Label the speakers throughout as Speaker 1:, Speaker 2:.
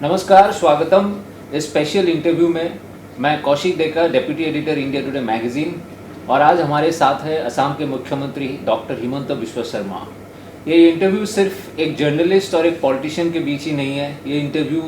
Speaker 1: नमस्कार, स्वागतम इस स्पेशल इंटरव्यू में। मैं कौशिक देकर, deputy editor India today magazine, और आज हमारे साथ है असम के मुख्यमंत्री डॉक्टर हिमंता बिस्वा शर्मा। ये इंटरव्यू सिर्फ एक जर्नलिस्ट और एक पॉलिटिशियन के बीच ही नहीं है। ये इंटरव्यू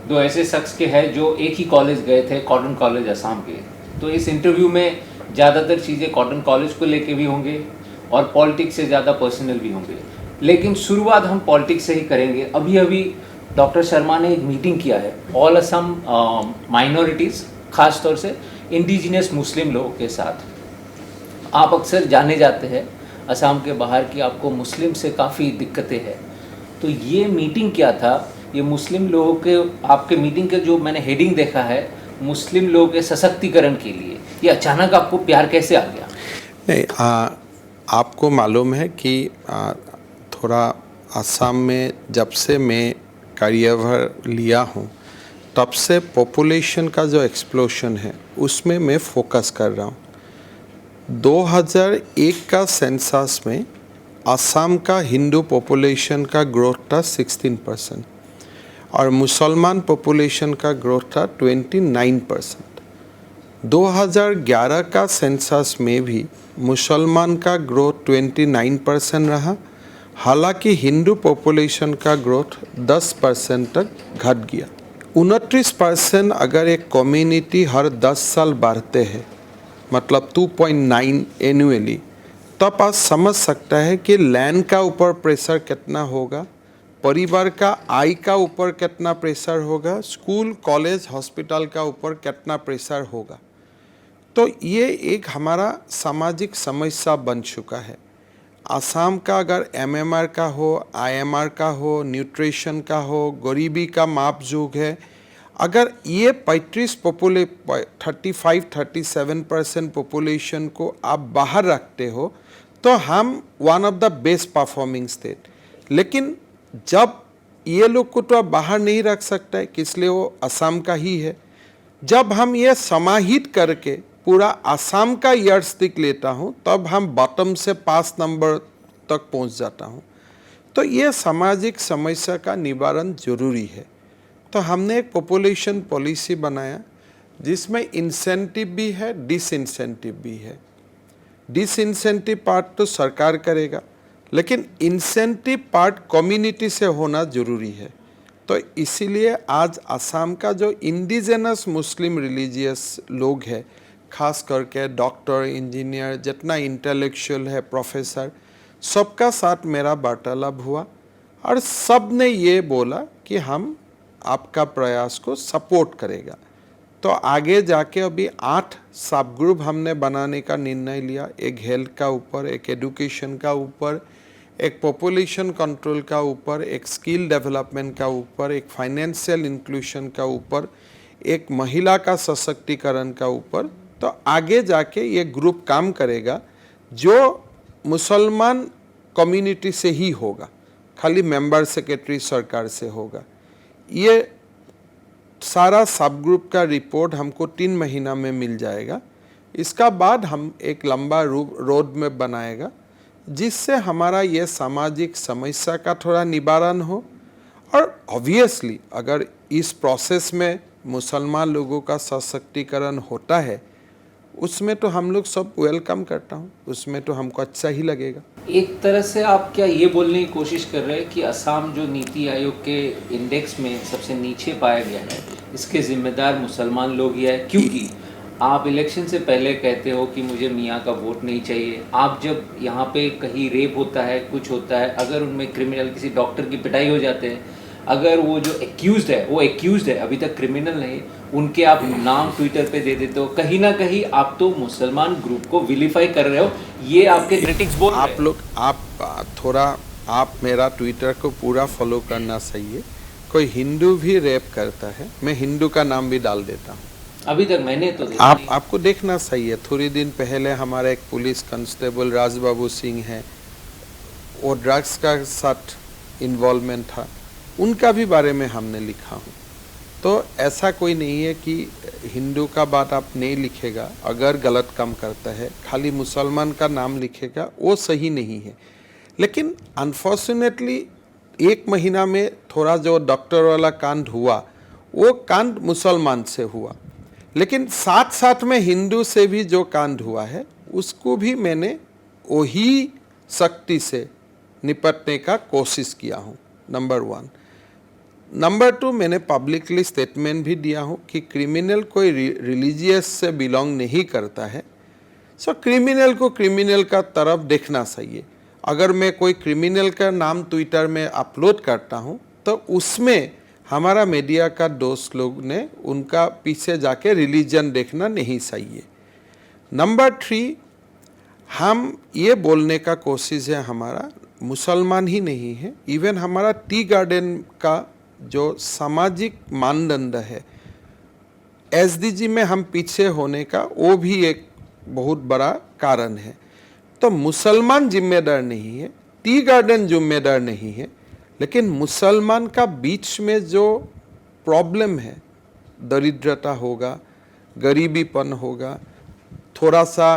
Speaker 1: दो ऐसे शख्स के है जो एक ही कॉलेज गए थे, कॉटन कॉलेज असम के। तो इस इंटरव्यू में ज़्यादातर चीज़ें कॉटन कॉलेज को लेके भी होंगे और पॉलिटिक्स से ज़्यादा पर्सनल भी होंगे, लेकिन शुरुआत हम पॉलिटिक्स से ही करेंगे। अभी डॉक्टर शर्मा ने एक मीटिंग किया है ऑल असम माइनॉरिटीज़, ख़ास तौर से इंडिजिनस मुस्लिम लोगों के साथ। आप अक्सर जाने जाते हैं असम के बाहर कि आपको मुस्लिम से काफ़ी दिक्कतें हैं। तो ये मीटिंग क्या था? ये मुस्लिम लोगों के, आपके मीटिंग के जो मैंने हेडिंग देखा है, मुस्लिम लोगों के सशक्तिकरण के लिए, ये अचानक आपको प्यार कैसे आ गया?
Speaker 2: नहीं, आपको मालूम है कि थोड़ा असम में जब से मैं कार्यभार लिया हूँ तब से पॉपुलेशन का जो एक्सप्लोशन है उसमें मैं फोकस कर रहा हूँ। 2001 का सेंसस में असम का हिंदू पॉपुलेशन का ग्रोथ था 16% और मुसलमान पॉपुलेशन का ग्रोथ था 29%। 2011 का सेंसस में भी मुसलमान का ग्रोथ 29% रहा, हालांकि हिंदू पॉपुलेशन का ग्रोथ 10% तक घट गया। 29% अगर एक कम्युनिटी हर 10 साल बढ़ते हैं, मतलब 2.9 एनुअली, तब आप समझ सकता है कि लैंड का ऊपर प्रेशर कितना होगा, परिवार का आय का ऊपर कितना प्रेशर होगा, स्कूल कॉलेज हॉस्पिटल का ऊपर कितना प्रेशर होगा। तो ये एक हमारा सामाजिक समस्या बन चुका है। असम का अगर एमएमआर का हो, आईएमआर का हो, न्यूट्रिशन का हो, गरीबी का मापजोग है, अगर ये 35-37% पॉपुलेशन को आप बाहर रखते हो तो हम one of the best performing state. लेकिन जब ये लोग को तो आप बाहर नहीं रख सकता है, इसलिए वो असम का ही है। जब हम ये समाहित करके पूरा असम का यर्डस्टिक लेता हूँ तब हम बॉटम से 5 नंबर तक पहुँच जाता हूँ। तो ये सामाजिक समस्या का निवारण जरूरी है। तो हमने एक पॉपुलेशन पॉलिसी बनाया जिसमें इंसेंटिव भी है, डिसइंसेंटिव भी है। डिसइंसेंटिव पार्ट तो सरकार करेगा, लेकिन इंसेंटिव पार्ट कम्युनिटी से होना जरूरी है। तो इसीलिए आज असम का जो इंडिजिनस मुस्लिम रिलीजियस लोग हैं, खास करके डॉक्टर, इंजीनियर, जितना इंटेलेक्चुअल है, प्रोफेसर, सबका साथ मेरा वार्तालाप हुआ और सब ने ये बोला कि हम आपका प्रयास को सपोर्ट करेगा। तो आगे जाके अभी 8 सब ग्रुप हमने बनाने का निर्णय लिया। एक हेल्थ का ऊपर, एक एजुकेशन का ऊपर, एक पॉपुलेशन कंट्रोल का ऊपर, एक स्किल डेवलपमेंट का ऊपर, एक फाइनेंशियल इंक्लूशन का ऊपर, एक महिला का सशक्तिकरण का ऊपर। तो आगे जाके ये ग्रुप काम करेगा जो मुसलमान कम्युनिटी से ही होगा, खाली मेंबर सेक्रेटरी सरकार से होगा। ये सारा सब ग्रुप का रिपोर्ट हमको 3 महीना में मिल जाएगा। इसका बाद हम एक लंबा रोड मैप बनाएगा जिससे हमारा ये सामाजिक समस्या का थोड़ा निवारण हो। और ऑब्वियसली अगर इस प्रोसेस में मुसलमान लोगों का सशक्तिकरण होता है उसमें तो हम लोग सब वेलकम करता हूँ, उसमें तो हमको अच्छा ही लगेगा।
Speaker 1: एक तरह से आप क्या ये बोलने की कोशिश कर रहे हैं कि असम जो नीति आयोग के इंडेक्स में सबसे नीचे पाया गया है, इसके जिम्मेदार मुसलमान लोग ही है? क्योंकि आप इलेक्शन से पहले कहते हो कि मुझे मियाँ का वोट नहीं चाहिए। आप जब यहाँ पे कहीं रेप होता है, कुछ होता है, अगर उनमें क्रिमिनल, किसी डॉक्टर की पिटाई हो जाते हैं, अगर वो जो एक्यूज्ड है वो एक्यूज्ड है, अभी तक क्रिमिनल नहीं, उनके आप नाम ट्विटर पे दे देते हो, कहीं ना कहीं आप तो मुसलमान ग्रुप को विलीफाई कर रहे हो। ये आपके क्रिटिक्स बोल
Speaker 2: आप लोग, आप मेरा ट्विटर को पूरा फॉलो करना चाहिए। कोई हिंदू भी रेप करता है, मैं हिंदू का नाम भी डाल देता हूँ।
Speaker 1: अभी तक मैंने तो
Speaker 2: आपको देखना चाहिए। थोड़ी दिन पहले हमारा एक पुलिस कांस्टेबल राजबाबू सिंह है, वो ड्रग्स का साथ इन्वॉल्वमेंट था, उनका भी बारे में हमने लिखा हूँ। तो ऐसा कोई नहीं है कि हिंदू का बात आप नहीं लिखेगा अगर गलत काम करता है, खाली मुसलमान का नाम लिखेगा, वो सही नहीं है। लेकिन अनफॉर्चुनेटली 1 महीना में थोड़ा जो डॉक्टर वाला कांड हुआ वो कांड मुसलमान से हुआ, लेकिन साथ साथ में हिंदू से भी जो कांड हुआ है उसको भी मैंने वही शक्ति से निपटने का कोशिश किया हूँ, नंबर 1। नंबर 2, मैंने पब्लिकली स्टेटमेंट भी दिया हूँ कि क्रिमिनल कोई रिलीजियस से बिलोंग नहीं करता है, सो क्रिमिनल को क्रिमिनल का तरफ देखना चाहिए। अगर मैं कोई क्रिमिनल का नाम ट्विटर में अपलोड करता हूँ तो उसमें हमारा मीडिया का दोस्त लोग ने उनका पीछे जाके रिलीजन देखना नहीं चाहिए। नंबर 3, हम ये बोलने का कोशिश है हमारा मुसलमान ही नहीं है, इवन हमारा टी गार्डन का जो सामाजिक मानदंड है एसडीजी में हम पीछे होने का वो भी एक बहुत बड़ा कारण है। तो मुसलमान जिम्मेदार नहीं है, टी गार्डन जिम्मेदार नहीं है, लेकिन मुसलमान का बीच में जो प्रॉब्लम है, दरिद्रता होगा, गरीबीपन होगा, थोड़ा सा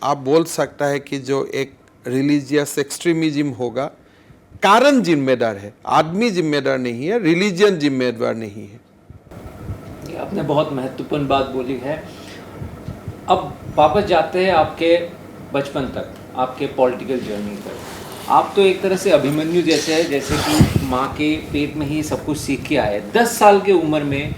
Speaker 2: आप बोल सकता है कि जो एक रिलीजियस एक्सट्रीमिज्म होगा, कारण जिम्मेदार है, आदमी जिम्मेदार नहीं है, रिलीजन जिम्मेदार नहीं है।
Speaker 1: ये आपने बहुत महत्वपूर्ण बात बोली है। अब वापस जाते हैं आपके बचपन तक, आपके पॉलिटिकल जर्नी पर। आप तो एक तरह से अभिमन्यु जैसे है, जैसे कि माँ के पेट में ही सब कुछ सीख के आए। 10 साल की उम्र में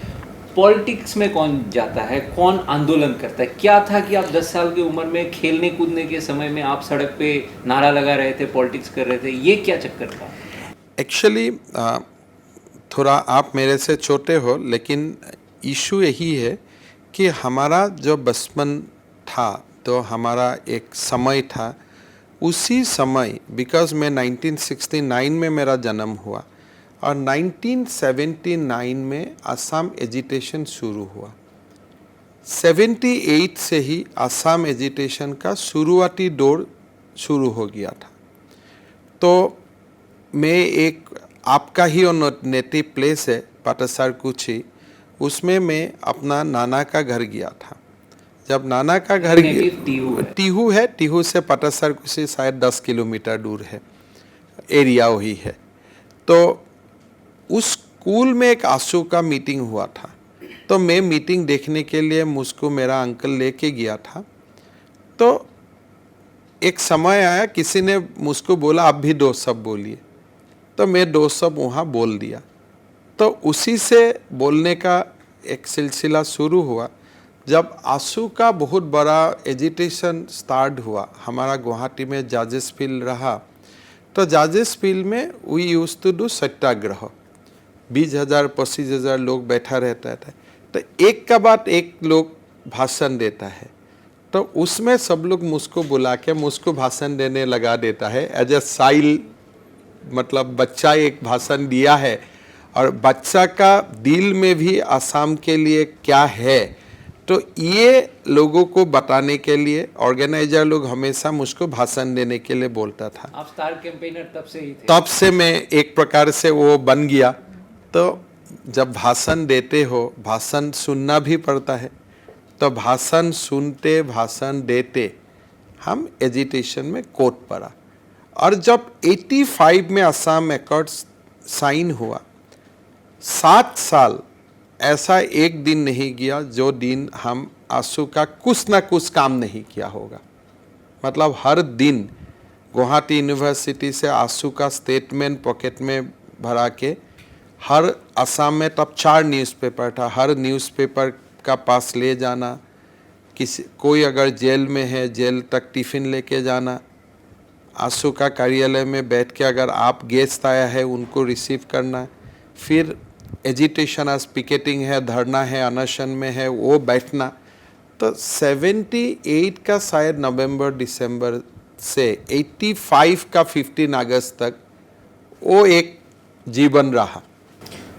Speaker 1: पॉलिटिक्स में कौन जाता है, कौन आंदोलन करता है? क्या था कि आप 10 साल की उम्र में खेलने कूदने के समय में आप सड़क पे नारा लगा रहे थे, पॉलिटिक्स कर रहे थे, ये क्या चक्कर था?
Speaker 2: एक्चुअली थोड़ा आप मेरे से छोटे हो, लेकिन इशू यही है कि हमारा जो बचपन था, तो हमारा एक समय था, उसी समय बिकॉज मैं 1969 में मेरा जन्म हुआ और 1979 में असम एजिटेशन शुरू हुआ। 78 से ही असम एजिटेशन का शुरुआती दौर शुरू हो गया था। तो मैं एक आपका ही नेटिव प्लेस है पाटासार कुची, उसमें मैं अपना नाना का घर गया था। जब नाना का घर टीहू है, टीहू से पाटासार कुची शायद 10 किलोमीटर दूर है, एरिया वही है। तो उस स्कूल में एक आंसू का मीटिंग हुआ था, तो मैं मीटिंग देखने के लिए मुझको मेरा अंकल लेके गया था। तो एक समय आया, किसी ने मुझको बोला आप भी 2 शब्द बोलिए, तो मैं 2 शब्द वहाँ बोल दिया। तो उसी से बोलने का एक सिलसिला शुरू हुआ। जब आंसू का बहुत बड़ा एजिटेशन स्टार्ट हुआ, हमारा गुवाहाटी में जजेस फील्ड रहा, तो जजेस फील्ड में वी यूज टू डू सत्याग्रह। 20,000 25,000 लोग बैठा रहता था, तो एक का बाद एक लोग भाषण देता है, तो उसमें सब लोग मुझको बुला के मुझको भाषण देने लगा देता है एज ए साइल, मतलब बच्चा एक भाषण दिया है और बच्चा का दिल में भी आसाम के लिए क्या है, तो ये लोगों को बताने के लिए ऑर्गेनाइजर लोग हमेशा मुझको भाषण देने के लिए बोलता था।
Speaker 1: आप स्टार कैंपेनर तब से ही थे?
Speaker 2: तब से मैं एक प्रकार से वो बन गया। तो जब भाषण देते हो, भाषण सुनना भी पड़ता है, तो भाषण सुनते भाषण देते हम एजिटेशन में कोट पड़ा। और जब 85 में असम एकॉर्ड्स साइन हुआ, 7 साल ऐसा एक दिन नहीं गया जो दिन हम आंसू का कुछ ना कुछ काम नहीं किया होगा। मतलब हर दिन गुवाहाटी यूनिवर्सिटी से आंसू का स्टेटमेंट पॉकेट में भरा के, हर असम में तब 4 न्यूज़पेपर था, हर न्यूज़पेपर का पास ले जाना, कोई अगर जेल में है जेल तक टिफ़िन लेके जाना, आंसू का कार्यालय में बैठ के अगर आप गेस्ट आया है उनको रिसीव करना, फिर एजिटेशन आज पिकेटिंग है, धरना है, अनशन में है, वो बैठना। तो 78 का शायद नवंबर दिसंबर से 85 का 15 अगस्त तक वो एक जीवन रहा।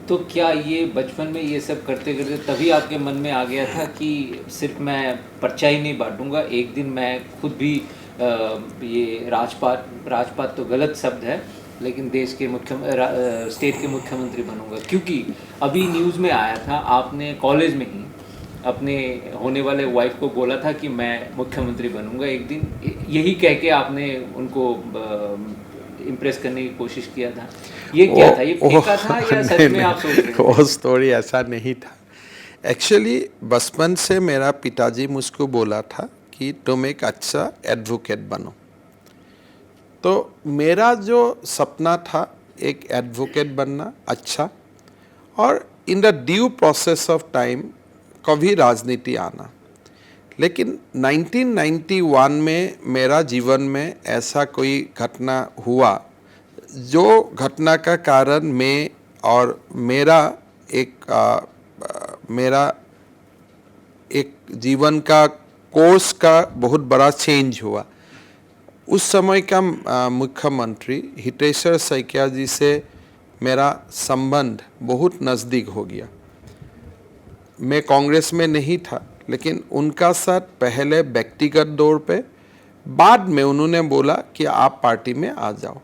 Speaker 1: तो क्या ये बचपन में ये सब करते करते तभी आपके मन में आ गया था कि सिर्फ मैं पर्चा ही नहीं बांटूंगा, एक दिन मैं खुद भी ये राजपाट तो गलत शब्द है, लेकिन देश के स्टेट के मुख्यमंत्री बनूंगा? क्योंकि अभी न्यूज़ में आया था आपने कॉलेज में ही अपने होने वाले वाइफ को बोला था कि मैं मुख्यमंत्री बनूंगा एक दिन, यही कह के आपने उनको इम्प्रेस करने की कोशिश किया था? ये क्या था? ये फेंका था या सच में आप सोच रहे थे?
Speaker 2: वो स्टोरी ऐसा नहीं था। एक्चुअली बचपन से मेरा पिताजी मुझको बोला था कि तुम एक अच्छा एडवोकेट बनो। तो मेरा जो सपना था एक एडवोकेट बनना अच्छा, और in the due process of time कभी राजनीति आना। लेकिन 1991 में मेरा जीवन में ऐसा कोई घटना हुआ जो घटना का कारण मैं और मेरा एक जीवन का कोर्स का बहुत बड़ा चेंज हुआ। उस समय का मुख्यमंत्री हितेश्वर सैकिया जी से मेरा संबंध बहुत नज़दीक हो गया। मैं कांग्रेस में नहीं था, लेकिन उनका साथ पहले व्यक्तिगत दौर पे, बाद में उन्होंने बोला कि आप पार्टी में आ जाओ।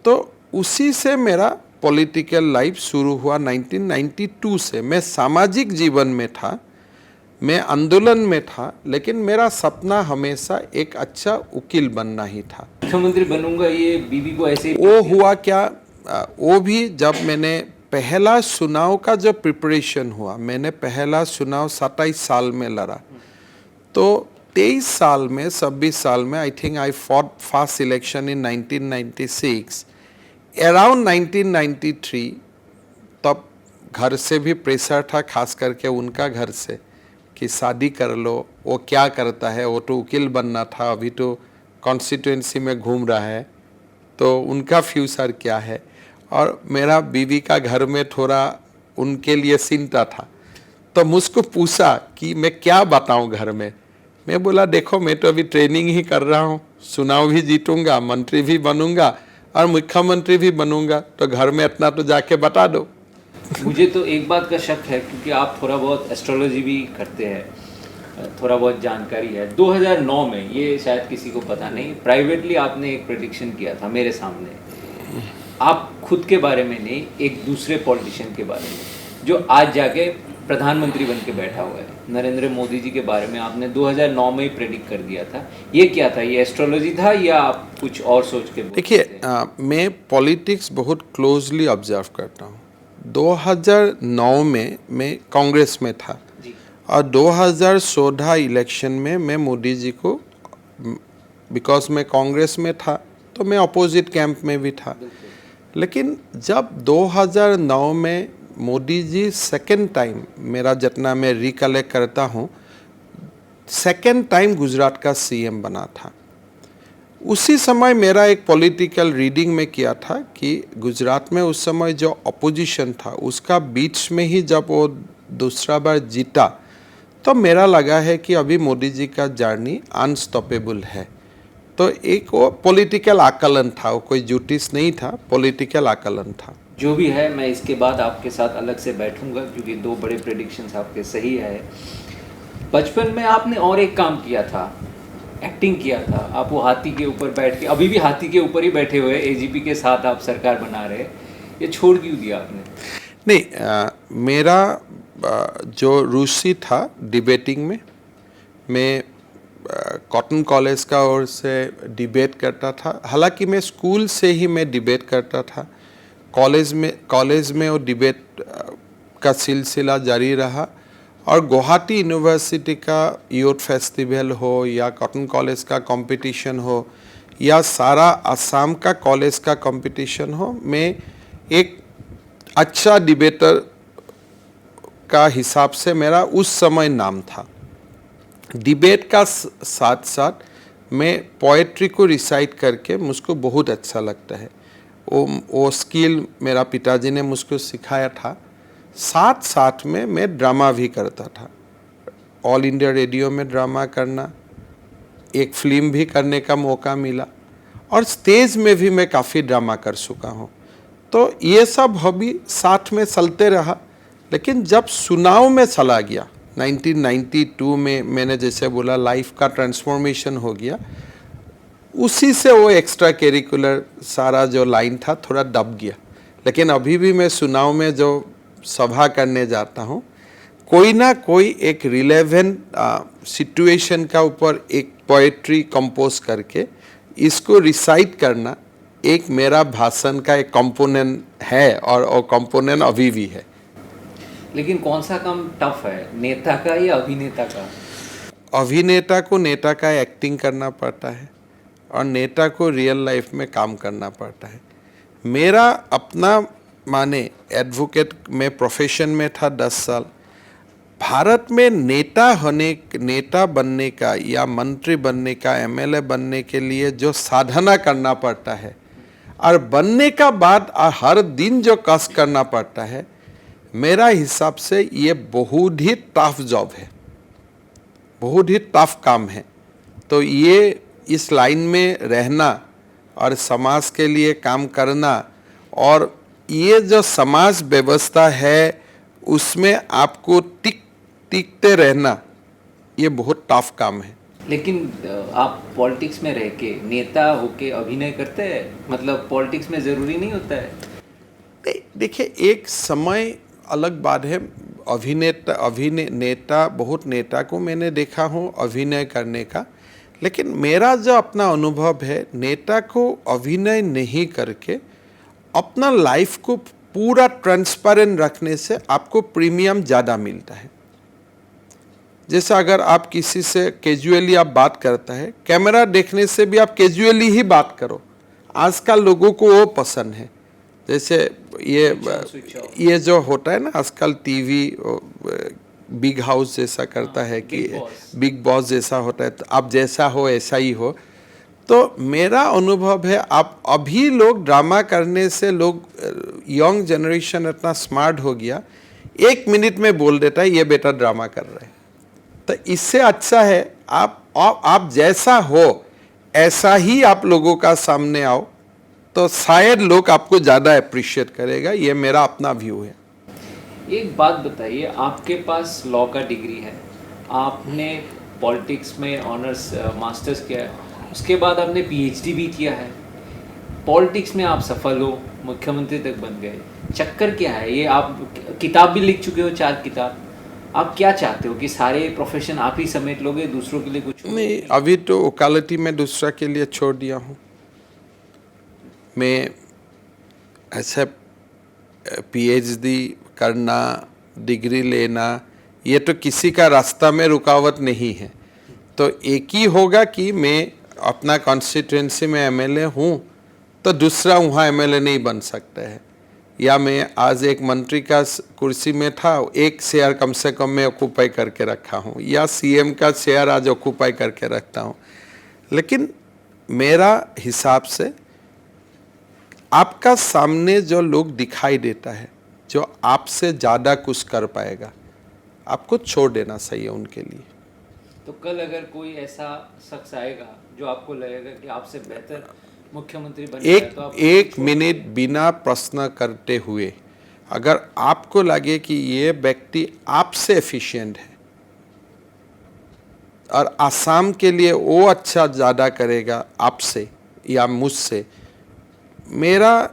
Speaker 2: तो उसी से मेरा पॉलिटिकल लाइफ शुरू हुआ 1992 से। मैं सामाजिक जीवन में था, मैं आंदोलन में था, लेकिन मेरा सपना हमेशा एक अच्छा वकील बनना ही था।
Speaker 1: मुख्यमंत्री बनूंगा, ये बीबी को ऐसे ही
Speaker 2: वो हुआ क्या, वो भी जब मैंने पहला चुनाव का जो प्रिपरेशन हुआ, मैंने पहला चुनाव 27 साल में लड़ा। तो 23 साल में 26 साल में I think I fought first election in 1996। Around 1993 तब घर से भी प्रेशर था, खास करके उनका घर से, कि शादी कर लो। वो क्या करता है, वो तो वकील बनना था, अभी तो कॉन्स्टिट्यूंसी में घूम रहा है, तो उनका फ्यूचर क्या है। और मेरा बीवी का घर में थोड़ा उनके लिए चिंता था। तो मुझको पूछा कि मैं क्या बताऊं घर में। मैं बोला देखो, मैं तो अभी ट्रेनिंग ही कर रहा हूं, चुनाव भी जीतूंगा, मंत्री भी बनूंगा और मुख्यमंत्री भी बनूंगा, तो घर में इतना तो जाके बता दो।
Speaker 1: मुझे तो एक बात का शक है, क्योंकि आप थोड़ा बहुत एस्ट्रोलॉजी भी करते हैं, थोड़ा बहुत जानकारी है। 2009 में, ये शायद किसी को पता नहीं, प्राइवेटली आपने एक प्रेडिक्शन किया था मेरे सामने। आप खुद के बारे में नहीं, एक दूसरे पॉलिटिशियन के बारे में, जो आज जाके प्रधानमंत्री बन के बैठा हुआ है, नरेंद्र मोदी जी के बारे में आपने 2009 में ही प्रेडिक्ट कर दिया था। ये क्या था? ये एस्ट्रोलॉजी था या आप कुछ और सोच के?
Speaker 2: देखिए, मैं पॉलिटिक्स बहुत क्लोजली ऑब्जर्व करता हूँ। 2009 में मैं कांग्रेस में था
Speaker 1: जी।
Speaker 2: और 2014 इलेक्शन में मैं मोदी जी को, बिकॉज मैं कांग्रेस में था तो मैं अपोजिट कैंप में भी था। लेकिन जब 2009 में मोदी जी सेकेंड टाइम, मेरा जितना मैं रिकलेक्ट करता हूँ, सेकेंड टाइम गुजरात का सीएम बना था, उसी समय मेरा एक पॉलिटिकल रीडिंग में किया था कि गुजरात में उस समय जो अपोजिशन था उसका बीच में ही जब वो दूसरा बार जीता, तो मेरा लगा है कि अभी मोदी जी का जर्नी अनस्टॉपेबल है। तो एक वो पॉलिटिकल आकलन था, वो कोई ज्योतिष नहीं था, पॉलिटिकल आकलन था।
Speaker 1: जो भी है, मैं इसके बाद आपके साथ अलग से बैठूंगा, क्योंकि दो बड़े प्रेडिक्शंस आपके सही है। बचपन में आपने और एक काम किया था, एक्टिंग किया था। आप वो हाथी के ऊपर बैठ के, अभी भी हाथी के ऊपर ही बैठे हुए, एजीपी के साथ आप सरकार बना रहे, ये छोड़ क्यों दिया आपने?
Speaker 2: नहीं, मेरा जो रुचि था डिबेटिंग में, मैं कॉटन कॉलेज का ओर से डिबेट करता था। हालांकि मैं स्कूल से ही मैं डिबेट करता था, कॉलेज में वो डिबेट का सिलसिला जारी रहा। और गुवाहाटी यूनिवर्सिटी का यूथ फेस्टिवल हो या कॉटन कॉलेज का कंपटीशन हो या सारा असम का कॉलेज का कंपटीशन हो, मैं एक अच्छा डिबेटर का हिसाब से मेरा उस समय नाम था। डिबेट का साथ साथ मैं पोएट्री को रिसाइट करके मुझको बहुत अच्छा लगता है। वो स्किल मेरा पिताजी ने मुझको सिखाया था। साथ साथ में मैं ड्रामा भी करता था, ऑल इंडिया रेडियो में ड्रामा करना, एक फिल्म भी करने का मौका मिला, और स्टेज में भी मैं काफ़ी ड्रामा कर चुका हूँ। तो ये सब हॉबी साथ में चलते रहा। लेकिन जब चुनाव में चला गया 1992 में, मैंने जैसे बोला लाइफ का ट्रांसफॉर्मेशन हो गया, उसी से वो एक्स्ट्रा करिकुलर सारा जो लाइन था थोड़ा दब गया। लेकिन अभी भी मैं चुनाव में जो सभा करने जाता हूँ, कोई ना कोई एक रिलेवेंट सिचुएशन का ऊपर एक पोएट्री कंपोज करके इसको रिसाइट करना एक मेरा भाषण का एक कंपोनेंट है और वो कंपोनेंट अभी भी है।
Speaker 1: लेकिन कौन सा काम टफ है, नेता का या अभिनेता का?
Speaker 2: अभिनेता को नेता का एक्टिंग करना पड़ता है और नेता को रियल लाइफ में काम करना पड़ता है। मेरा अपना माने एडवोकेट में प्रोफेशन में था 10 साल। भारत में नेता बनने का या मंत्री बनने का, एमएलए बनने के लिए जो साधना करना पड़ता है और बनने का बाद हर दिन जो कष्ट करना पड़ता है, मेरा हिसाब से ये बहुत ही टफ जॉब है, बहुत ही टफ काम है। तो ये इस लाइन में रहना और समाज के लिए काम करना और ये जो समाज व्यवस्था है उसमें आपको टिकते रहना, ये बहुत टफ काम है।
Speaker 1: लेकिन आप पॉलिटिक्स में रह के नेता होके अभिनय करते हैं, मतलब पॉलिटिक्स में ज़रूरी नहीं होता है?
Speaker 2: देखिए, एक समय अलग बात है। नेता बहुत नेता को मैंने देखा हूँ अभिनय करने का, लेकिन मेरा जो अपना अनुभव है, नेता को अभिनय नहीं करके अपना लाइफ को पूरा ट्रांसपेरेंट रखने से आपको प्रीमियम ज़्यादा मिलता है। जैसा अगर आप किसी से कैजुअली आप बात करता है, कैमरा देखने से भी आप कैजुअली ही बात करो, आजकल लोगों को वो पसंद है। जैसे ये जो होता है ना आजकल टीवी बिग हाउस जैसा करता है कि बिग बॉस जैसा होता है, तो आप जैसा हो ऐसा ही हो। तो मेरा अनुभव है, आप अभी लोग ड्रामा करने से, लोग यंग जनरेशन इतना स्मार्ट हो गया, 1 मिनट में बोल देता है ये बेटा ड्रामा कर रहे हैं। तो इससे अच्छा है आप जैसा हो ऐसा ही आप लोगों का सामने आओ, तो शायद लोग आपको ज़्यादा अप्रिशिएट करेगा। ये मेरा अपना व्यू है।
Speaker 1: एक बात बताइए, आपके पास लॉ का डिग्री है, आपने पॉलिटिक्स में ऑनर्स मास्टर्स किया है, उसके बाद आपने पीएचडी भी किया है, पॉलिटिक्स में आप सफल हो, मुख्यमंत्री तक बन गए, चक्कर क्या है ये? आप किताब भी लिख चुके हो, 4 किताब। आप क्या चाहते हो कि सारे प्रोफेशन आप ही समेट लोगे, दूसरों के लिए कुछ
Speaker 2: नहीं? अभी तो वकालती में दूसरा के लिए छोड़ दिया हूँ। मैं ऐसे पीएचडी करना, डिग्री लेना, ये तो किसी का रास्ता में रुकावट नहीं है। तो एक ही होगा कि मैं अपना कॉन्स्टिट्यूंसी में एमएलए हूँ तो दूसरा वहाँ एमएलए नहीं बन सकता है, या मैं आज एक मंत्री का कुर्सी में था, एक शेयर कम से कम मैं ऑक्यूपाई करके रखा हूँ, या सीएम का शेयर आज ऑक्यूपाई करके रखता हूँ। लेकिन मेरा हिसाब से आपका सामने जो लोग दिखाई देता है, जो आपसे ज़्यादा कुछ कर पाएगा, आपको छोड़ देना चाहिए उनके लिए।
Speaker 1: तो कल अगर कोई ऐसा शख्स आएगा जो आपको लगेगा कि आपसे बेहतर मुख्यमंत्री बन तो आप
Speaker 2: एक मिनट बिना प्रश्न करते हुए, अगर आपको लगे कि ये व्यक्ति आपसे एफिशिएंट है और आसाम के लिए वो अच्छा ज़्यादा करेगा आपसे या मुझसे, मेरा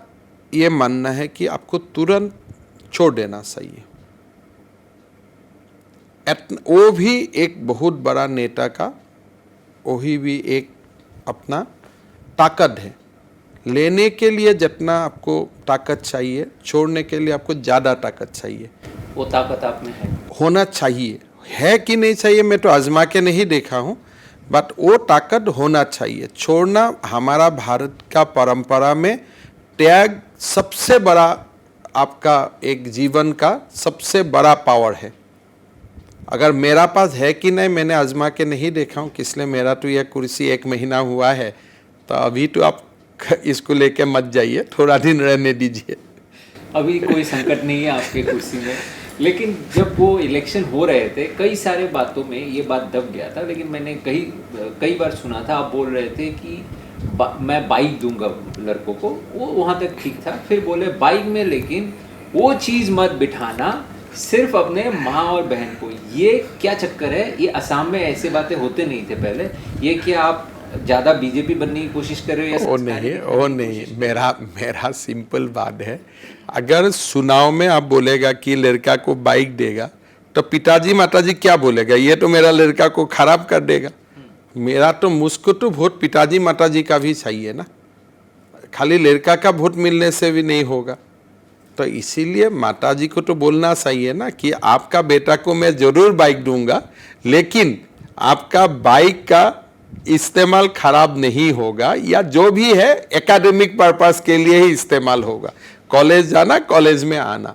Speaker 2: ये मानना है कि आपको तुरंत छोड़ देना चाहिए। वो भी एक बहुत बड़ा नेता का, वही भी एक अपना ताकत है। लेने के लिए जितना आपको ताकत चाहिए, छोड़ने के लिए आपको ज़्यादा ताकत चाहिए।
Speaker 1: वो ताकत आप में है,
Speaker 2: होना चाहिए। है कि नहीं चाहिए मैं तो आजमा के नहीं देखा हूँ, बट वो ताकत होना चाहिए। छोड़ना हमारा भारत का परंपरा में त्याग सबसे बड़ा, आपका एक जीवन का सबसे बड़ा पावर है। अगर मेरा पास है कि नहीं मैंने आजमा के नहीं देखा हूँ, इसलिए मेरा तो यह कुर्सी 1 महीना हुआ है, तो अभी तो आप इसको लेके मत जाइए, थोड़ा दिन रहने दीजिए।
Speaker 1: अभी कोई संकट नहीं है आपके कुर्सी में। लेकिन जब वो इलेक्शन हो रहे थे, कई सारे बातों में ये बात दब गया था, लेकिन मैंने कई बार सुना था, आप बोल रहे थे कि मैं बाइक दूंगा लड़कों को, वो वहाँ तक ठीक था। फिर बोले बाइक में लेकिन वो चीज़ मत बिठाना, सिर्फ अपने माँ और बहन को। ये क्या चक्कर है? ये असम में ऐसे बातें होते नहीं थे पहले। ये क्या आप ज़्यादा बीजेपी बनने की कोशिश कर रहे हो?
Speaker 2: वो नहीं, मेरा सिंपल बात है, अगर चुनाव में आप बोलेगा कि लड़का को बाइक देगा, तो पिताजी माताजी क्या बोलेगा? ये तो मेरा लड़का को खराब कर देगा। मेरा तो मुझको तो वोट पिताजी माताजी का भी चाहिए ना। खाली लड़का का वोट मिलने से भी नहीं होगा। तो इसीलिए माताजी को तो बोलना सही है ना कि आपका बेटा को मैं जरूर बाइक दूंगा, लेकिन आपका बाइक का इस्तेमाल खराब नहीं होगा, या जो भी है एकेडमिक पर्पस के लिए ही इस्तेमाल होगा, कॉलेज जाना कॉलेज में आना।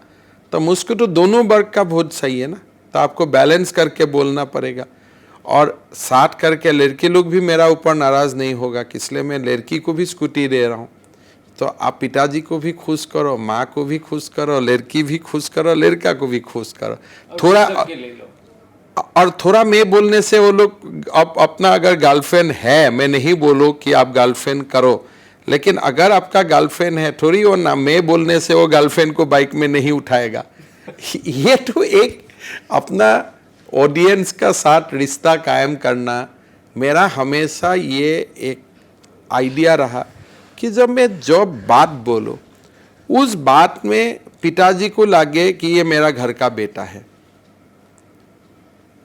Speaker 2: तो मुझको तो दोनों वर्ग का वोट सही है ना, तो आपको बैलेंस करके बोलना पड़ेगा। और साथ करके लड़के लोग भी मेरा ऊपर नाराज नहीं होगा, इसलिए मैं लड़की को भी स्कूटी दे रहा हूँ। तो आप पिताजी को भी खुश करो, माँ को भी खुश करो, लड़की भी खुश करो, लड़का को भी खुश करो। थोड़ा और थोड़ा मैं बोलने से वो लोग अपना अगर गर्लफ्रेंड है, मैं नहीं बोलूँ कि आप गर्लफ्रेंड करो, लेकिन अगर आपका गर्लफ्रेंड है थोड़ी वो ना मैं बोलने से वो गर्लफ्रेंड को बाइक में नहीं उठाएगा। ये तो एक अपना ऑडियंस का साथ रिश्ता कायम करना, मेरा हमेशा ये एक आइडिया रहा कि जब मैं जो बात बोलूं उस बात में पिताजी को लगे कि ये मेरा घर का बेटा है,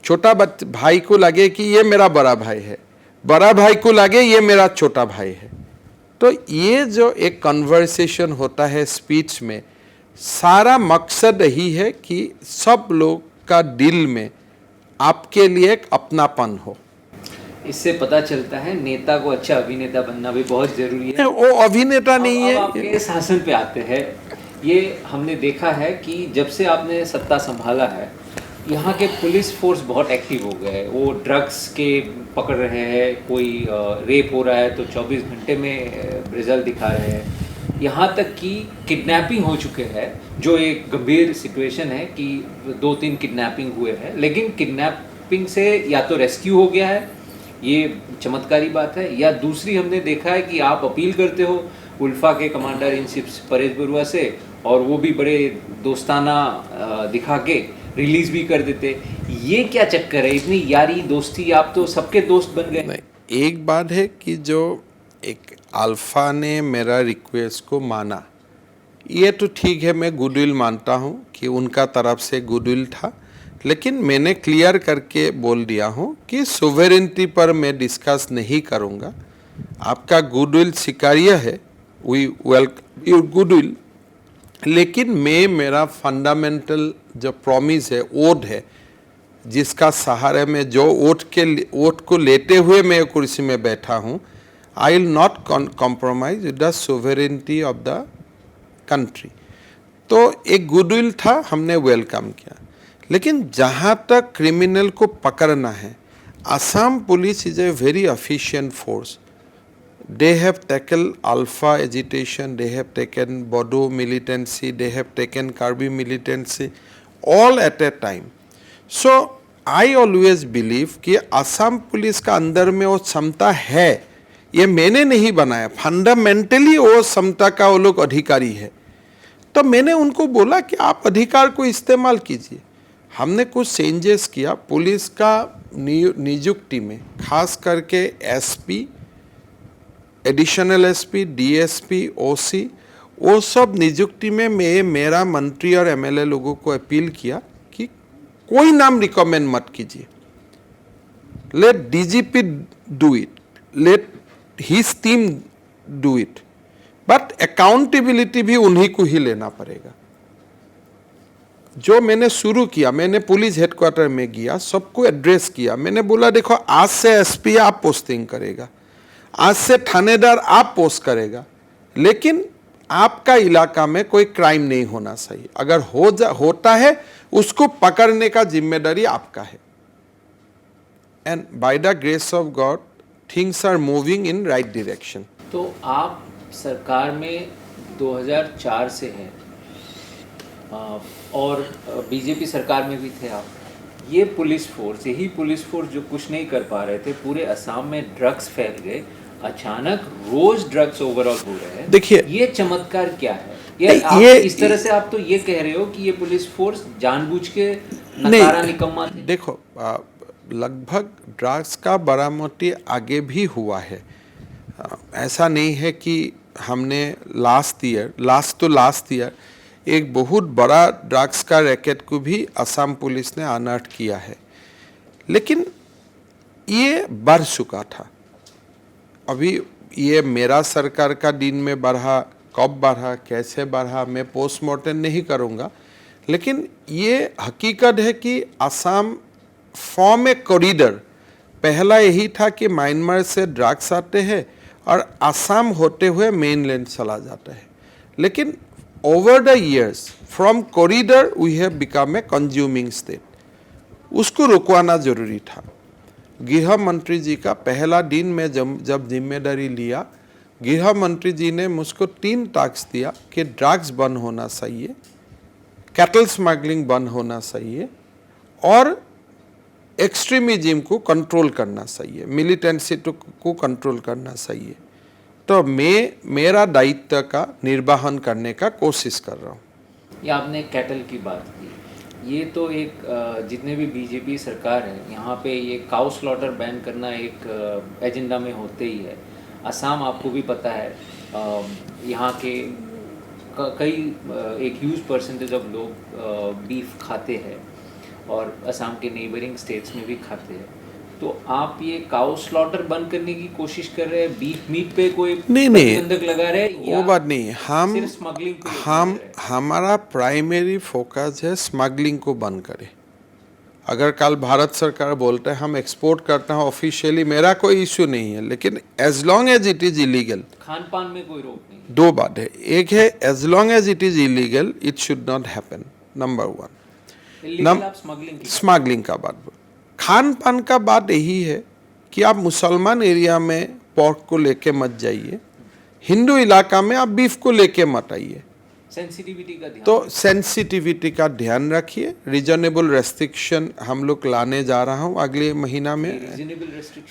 Speaker 2: छोटा भाई को लगे कि ये मेरा बड़ा भाई है, बड़ा भाई को लगे ये मेरा छोटा भाई है। तो ये जो एक कन्वर्सेशन होता है स्पीच में, सारा मकसद यही है कि सब लोग का दिल में आपके लिए एक अपनापन हो।
Speaker 1: इससे पता चलता है नेता को अच्छा अभिनेता बनना भी बहुत जरूरी है।
Speaker 2: वो अभिनेता नहीं है।
Speaker 1: अब आपके शासन पे आते हैं, ये हमने देखा है कि जब से आपने सत्ता संभाला है, यहाँ के पुलिस फोर्स बहुत एक्टिव हो गए हैं। वो ड्रग्स के पकड़ रहे हैं, कोई रेप हो रहा है तो 24 घंटे में रिजल्ट दिखा रहे हैं। यहाँ तक कि किडनैपिंग हो चुके हैं, जो एक गंभीर सिचुएशन है कि 2-3 किडनैपिंग हुए हैं, लेकिन किडनैपिंग से या तो रेस्क्यू हो गया है, ये चमत्कारी बात है, या दूसरी हमने देखा है कि आप अपील करते हो उल्फा के commander in chief Paresh Barua से, और वो भी बड़े दोस्ताना दिखा के रिलीज भी कर देते। ये क्या चक्कर है, इतनी यारी दोस्ती, आप तो सबके दोस्त बन गए।
Speaker 2: नहीं, एक बात है कि जो एक अल्फा ने मेरा रिक्वेस्ट को माना, ये तो ठीक है, मैं गुडविल मानता हूँ कि उनका तरफ से गुडविल था, लेकिन मैंने क्लियर करके बोल दिया हूँ कि सोवेरेंटी पर मैं डिस्कस नहीं करूँगा। आपका गुडविल स्वीकार्य है, वी वेलकम योर गुडविल, लेकिन मैं मेरा फंडामेंटल जो प्रॉमिस है, ओथ है, जिसका सहारे में जो ओथ को लेते हुए मैं कुर्सी में बैठा हूँ, I will not compromise with the sovereignty of the country. तो एक गुडविल था, हमने वेलकम किया। लेकिन जहाँ तक क्रिमिनल को पकड़ना है, Assam police is a very efficient force. They have tackled Alpha agitation, they have taken Bodo militancy, they have taken Karbi militancy, all at a time. So I always believe कि Assam police का अंदर में वो क्षमता है, ये मैंने नहीं बनाया, फंडामेंटली वो क्षमता का वो लोग अधिकारी है। तो मैंने उनको बोला कि आप अधिकार को इस्तेमाल कीजिए। हमने कुछ चेंजेस किया पुलिस का नियुक्ति में, खास करके एसपी, एडिशनल एसपी, डीएसपी, ओसी, वो सब नियुक्ति में मैं मेरा मंत्री और एमएलए लोगों को अपील किया कि कोई नाम रिकमेंड मत कीजिए, let DGP do it, let his team do it, but accountability भी उन्हीं को ही लेना पड़ेगा। जो मैंने शुरू किया, मैंने पुलिस हेडक्वार्टर में गया, सबको एड्रेस किया, मैंने बोला देखो आज से एसपी आप पोस्टिंग करेगा, आज से थानेदार आप पोस्ट करेगा, लेकिन आपका इलाका में कोई क्राइम नहीं होना चाहिए। अगर होता है उसको पकड़ने का जिम्मेदारी आपका है। And by the grace of God things are moving in right direction.
Speaker 1: तो आप सरकार में 2004 से हैं और बीजेपी सरकार में भी थे आप। ये पुलिस फोर्स, यही पुलिस फोर्स जो कुछ नहीं कर पा रहे थे, पूरे असम में ड्रग्स फैल गए, अचानक रोज ड्रग्स ओवरऑल हो रहे हैं।
Speaker 2: देखिए,
Speaker 1: ये चमत्कार क्या है? ये इस तरह से आप तो ये कह रहे हो कि ये पुलिस फोर्स जानबूझ के नकारा निकम्मा थे।
Speaker 2: देखो, लगभग ड्रग्स का बरामदी आगे भी हुआ है। ऐसा नहीं है कि हमने लास्ट ईयर एक बहुत बड़ा ड्रग्स का रैकेट को भी असम पुलिस ने अनर्थ किया है, लेकिन ये बढ़ चुका था। अभी ये मेरा सरकार का दिन में बढ़ा, कब बढ़ा, कैसे बढ़ा, मैं पोस्टमार्टम नहीं करूँगा, लेकिन ये हकीकत है कि असम फॉर्म ए कॉरिडोर, पहला यही था कि म्यांमार से ड्रग्स आते हैं और असम होते हुए मेनलैंड चला जाता है, लेकिन over the years from corridor we have become a consuming state, उसको रुकवाना जरूरी था। गृह मंत्री जी का पहला दिन में जब जिम्मेदारी लिया, गृह मंत्री जी ने मुझको 3 टास्क दिया कि ड्रग्स बंद होना चाहिए, कैटल स्मगलिंग बंद होना चाहिए और एक्सट्रीमिज्म को कंट्रोल करना चाहिए, मिलिटेंसी को कंट्रोल करना चाहिए। तो मैं मेरा दायित्व का निर्वहन करने का कोशिश कर रहा हूँ।
Speaker 1: ये आपने कैटल की बात की, ये तो एक जितने भी बीजेपी सरकार है यहाँ पे ये काउ स्लॉटर बैन करना एक एजेंडा में होते ही है। असम आपको भी पता है, यहाँ के कई एक ह्यूज परसेंटेज ऑफ लोग बीफ खाते हैं और असम के नेबरिंग स्टेट्स में भी खाते हैं। तो आप ये काउ स्लॉटर बंद करने की कोशिश कर रहे हैं, बीफ मीट पे कोई प्रतिबंधक लगा रहे हैं,
Speaker 2: वो बात नहीं, हम
Speaker 1: स्मगलिंग पे
Speaker 2: हमारा प्राइमरी फोकस है स्मगलिंग को बंद करें। अगर कल भारत सरकार बोलते हैं हम एक्सपोर्ट करते हैं ऑफिशियली, मेरा कोई इश्यू नहीं है, लेकिन as long as it is illegal, खान पान में कोई रोक नहीं। 2 बात है, एक है as long as it is illegal it should not happen, number 1। Smuggling का बात, खान पान का बात यही है कि आप मुसलमान एरिया में पोर्क को लेके मत जाइए, हिंदू इलाका में आप बीफ को लेके मत आइए। सेंसिटिविटी का ध्यान रखिए। रीजनेबल रेस्ट्रिक्शन हम लोग लाने जा रहा हूँ अगले महीना में।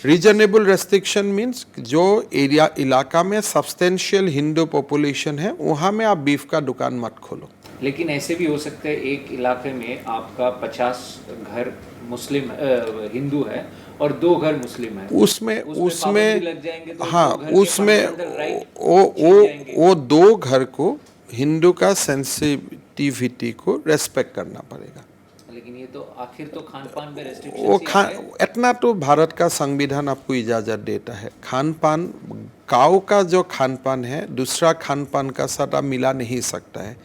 Speaker 2: रीजनेबल रेस्ट्रिक्शन मीन्स जो एरिया इलाका में सब्सटेंशियल हिंदू पॉपुलेशन है वहाँ में आप बीफ का दुकान मत खोलो।
Speaker 1: लेकिन ऐसे भी हो सकता है एक इलाके में आपका 50 घर मुस्लिम हिंदू है और 2 घर मुस्लिम है, उसमें लग जाएंगे तो
Speaker 2: हाँ, उसमें वो 2 घर को हिंदू का सेंसिटिविटी को रेस्पेक्ट करना पड़ेगा।
Speaker 1: लेकिन ये तो आखिर तो खान पान में रेस्ट्रिक्शन
Speaker 2: इतना तो भारत का संविधान आपको इजाज़त देता है। खान पान, काऊ का जो खान पान है दूसरा खान पान का साथ आप मिला नहीं सकता है।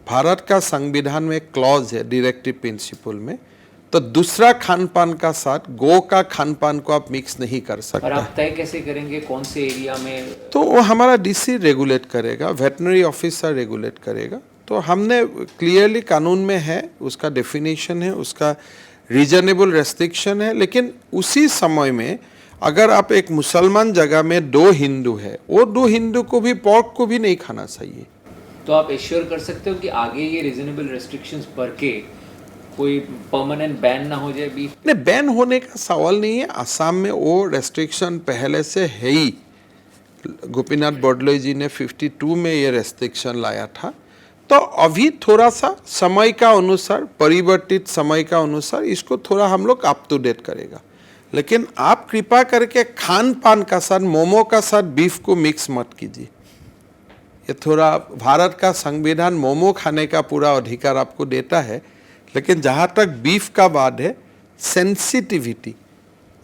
Speaker 2: भारत का संविधान में क्लॉज है डायरेक्टिव प्रिंसिपल में, तो दूसरा खान पान का साथ गो का खान पान को आप मिक्स नहीं कर सकते।
Speaker 1: और आप तय कैसे करेंगे कौन से एरिया में?
Speaker 2: तो वो हमारा डीसी रेगुलेट करेगा, वेटनरी ऑफिसर रेगुलेट करेगा। तो हमने क्लियरली कानून में है, उसका डेफिनेशन है, उसका रीजनेबल रेस्ट्रिक्शन है। लेकिन उसी समय में अगर आप एक मुसलमान जगह में 2 हिंदू है, वो 2 हिंदू को भी पोर्क को भी नहीं खाना चाहिए।
Speaker 1: तो आप एश्योर कर सकते हो कि आगे ये रीजनेबल रेस्ट्रिक्शंस पर के कोई परमानेंट बैन ना हो जाए बीफ?
Speaker 2: नहीं, बैन होने का सवाल नहीं है। असम में वो रेस्ट्रिक्शन पहले से है ही। गोपीनाथ बोरदोलोई जी ने 52 में ये रेस्ट्रिक्शन लाया था। तो अभी थोड़ा सा समय का अनुसार, परिवर्तित समय का अनुसार इसको थोड़ा हम लोग अप टू डेट करेगा। लेकिन आप कृपा करके खान पान का साथ, मोमो का साथ बीफ को मिक्स मत कीजिए। ये थोड़ा, भारत का संविधान मोमो खाने का पूरा अधिकार आपको देता है, लेकिन जहाँ तक बीफ का बात है, सेंसिटिविटी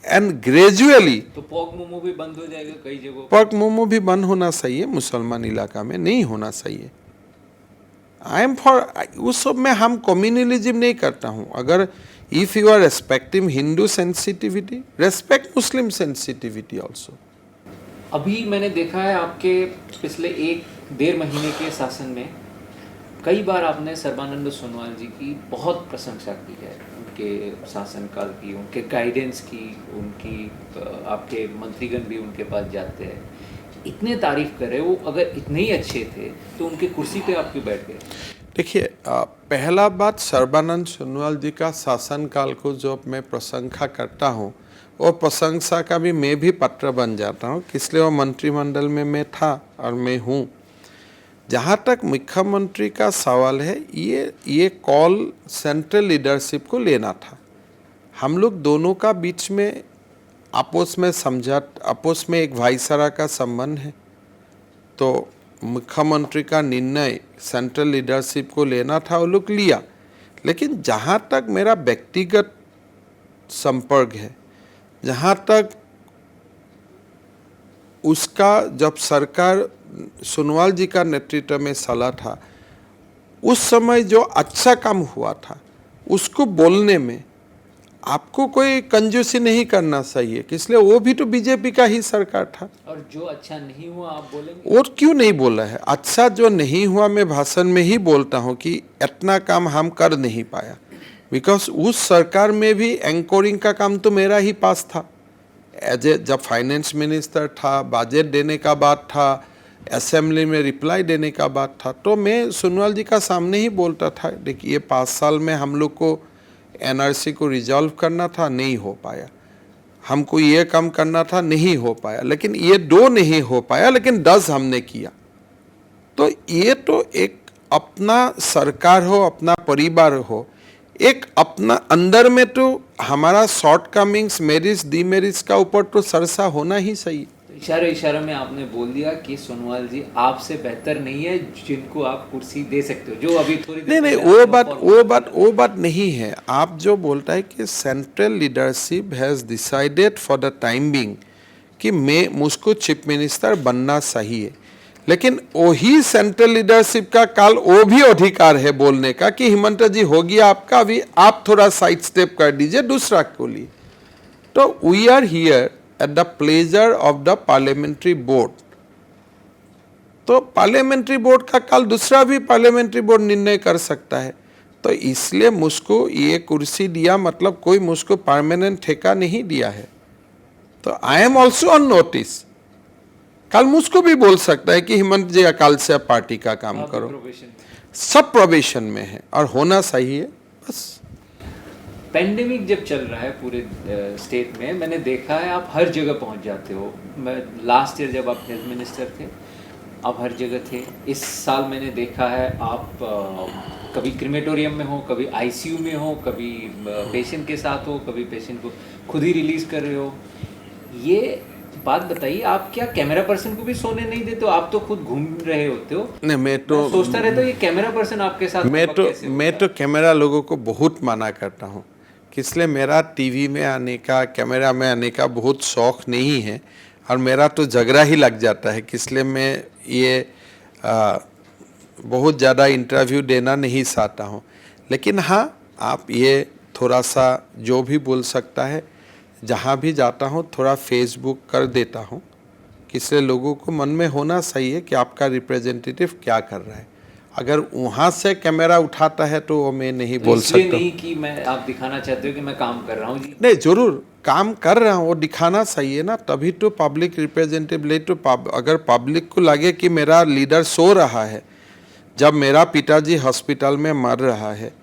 Speaker 2: एंड ग्रेजुअली
Speaker 1: तो पोर्क मोमो भी बंद हो जाएगा कई जगहों।
Speaker 2: पोर्क मोमो भी बंद होना चाहिए, मुसलमान इलाका में नहीं होना चाहिए। आई एम फॉर, उस सब में हम कम्युनलिज्म नहीं करता हूँ। अगर if you are respecting Hindu sensitivity, respect Muslim sensitivity also.
Speaker 1: अभी मैंने देखा है आपके पिछले 1-1.5 महीने के शासन में कई बार आपने सर्बानंद सोनोवाल जी की बहुत प्रशंसा की है, उनके शासनकाल की, उनके गाइडेंस की, उनकी आपके मंत्रीगण भी उनके पास जाते हैं, इतने तारीफ कर रहे। वो अगर इतने ही अच्छे थे तो उनके कुर्सी पे आप क्यों बैठ गए?
Speaker 2: देखिए, पहला बात, सर्बानंद सोनोवाल जी का शासनकाल को जो मैं प्रशंसा करता हूँ, और प्रशंसा का भी मैं भी पात्र बन जाता हूँ, इसलिए वो मंत्रिमंडल में मैं था और मैं हूँ। जहाँ तक मुख्यमंत्री का सवाल है, ये कॉल सेंट्रल लीडरशिप को लेना था। हम लोग दोनों का बीच में आपस में आपस में एक भाईचारा का संबंध है। तो मुख्यमंत्री का निर्णय सेंट्रल लीडरशिप को लेना था, वो लोग लिया। लेकिन जहाँ तक मेरा व्यक्तिगत संपर्क है, जहाँ तक उसका जब सरकार सोनोवाल जी का नेतृत्व में चला था, उस समय जो अच्छा काम हुआ था उसको बोलने में आपको कोई कंजूसी नहीं करना चाहिए, इसलिए वो भी तो बीजेपी का ही सरकार था।
Speaker 1: और जो अच्छा नहीं हुआ आप बोलेंगे?
Speaker 2: और क्यों नहीं बोला है? अच्छा जो नहीं हुआ मैं भाषण में ही बोलता हूँ कि इतना काम हम कर नहीं पाया, बिकॉज उस सरकार में भी एंकोरिंग का काम तो मेरा ही पास था। एज ए जब फाइनेंस मिनिस्टर था, बजट देने का बात था, असेंबली में रिप्लाई देने का बात था, तो मैं सोनोवाल जी का सामने ही बोलता था, देखिए 5 साल में हम लोग को एनआरसी को रिजॉल्व करना था, नहीं हो पाया, हमको ये काम करना था, नहीं हो पाया, लेकिन ये 2 नहीं हो पाया, लेकिन 10 हमने किया। तो ये तो एक अपना सरकार हो, अपना परिवार हो, एक अपना अंदर में तो हमारा शॉर्टकमिंग्स, मेरिट्स, डीमेरिट्स का ऊपर तो चर्चा होना ही चाहिए।
Speaker 1: तो इशारे में आपने बोल दिया कि सोनोवाल जी आपसे बेहतर नहीं है जिनको आप कुर्सी दे सकते हो, जो अभी थोड़ी देर
Speaker 2: नहीं,
Speaker 1: पहले
Speaker 2: वो बात नहीं है। आप जो बोलता है कि central leadership has decided for the time being कि मुझको चीफ मिनिस्टर बनना चाहिए, लेकिन वही सेंट्रल लीडरशिप का काल वो भी अधिकार है बोलने का कि हिमंत जी हो गया आपका, अभी आप थोड़ा साइड स्टेप कर दीजिए दूसरा को लिए। तो we are here at the pleasure of the parliamentary board. तो पार्लियामेंट्री बोर्ड का काल दूसरा भी पार्लियामेंट्री बोर्ड निर्णय कर सकता है। तो इसलिए मुझको ये कुर्सी दिया मतलब कोई मुझको परमानेंट ठेका नहीं दिया है। तो I am also on notice. कल मुझको भी बोल सकता है कि हिमंत जी अकाल से आप पार्टी का काम करो। सब प्रोबेशन में है और होना चाहिए बस।
Speaker 1: पेंडेमिक जब चल रहा है पूरे स्टेट में, मैंने देखा है आप हर जगह पहुंच जाते हो। मैं लास्ट ईयर जब आप हेल्थ मिनिस्टर थे आप हर जगह थे। इस साल मैंने देखा है आप कभी क्रिमेटोरियम में हो, कभी आईसीयू में हो, कभी पेशेंट के साथ हो, कभी पेशेंट को खुद ही रिलीज कर रहे हो। ये बात बताइए, आप क्या कैमरा पर्सन को भी सोने नहीं देते हो? आप तो खुद घूम रहे होते हो।
Speaker 2: नहीं, मैं
Speaker 1: सोचता रहता हूँ ये कैमरा पर्सन आपके साथ
Speaker 2: मैं तो कैमरा लोगों को बहुत मना करता हूँ, इसलिए मेरा टीवी में आने का, कैमरा में आने का बहुत शौक नहीं है और मेरा तो झगड़ा ही लग जाता है, इसलिए मैं ये बहुत ज़्यादा इंटरव्यू देना नहीं चाहता हूँ। लेकिन हाँ, आप ये थोड़ा सा जो भी बोल सकता है, जहाँ भी जाता हूँ थोड़ा फेसबुक कर देता हूँ, इसलिए लोगों को मन में होना चाहिए कि आपका रिप्रेजेंटेटिव क्या कर रहा है। अगर वहाँ से कैमरा उठाता है तो वो मैं नहीं बोल सकता।
Speaker 1: नहीं कि मैं आप दिखाना चाहते हो कि मैं काम कर रहा हूँ जी?
Speaker 2: नहीं, जरूर काम कर रहा हूँ, वो दिखाना चाहिए ना, तभी तो पब्लिक रिप्रेजेंटेटिव ले। तो अगर पब्लिक को लगे कि मेरा लीडर सो रहा है, जब मेरा पिताजी हॉस्पिटल में मर रहा है,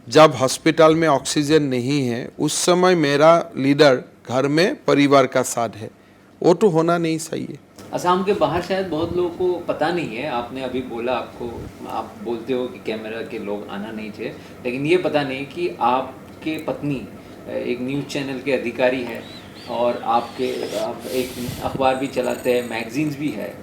Speaker 2: जब हॉस्पिटल में ऑक्सीजन नहीं है, उस समय मेरा लीडर घर में परिवार का साथ है, वो तो होना नहीं चाहिए।
Speaker 1: असम के बाहर शायद बहुत लोगों को पता नहीं है, आपने अभी बोला, आप बोलते हो कि कैमरा के लोग आना नहीं चाहिए, लेकिन ये पता नहीं कि आपके पत्नी एक न्यूज़ चैनल के अधिकारी है और आप एक अखबार भी चलाते हैं, मैगजीन्स भी है।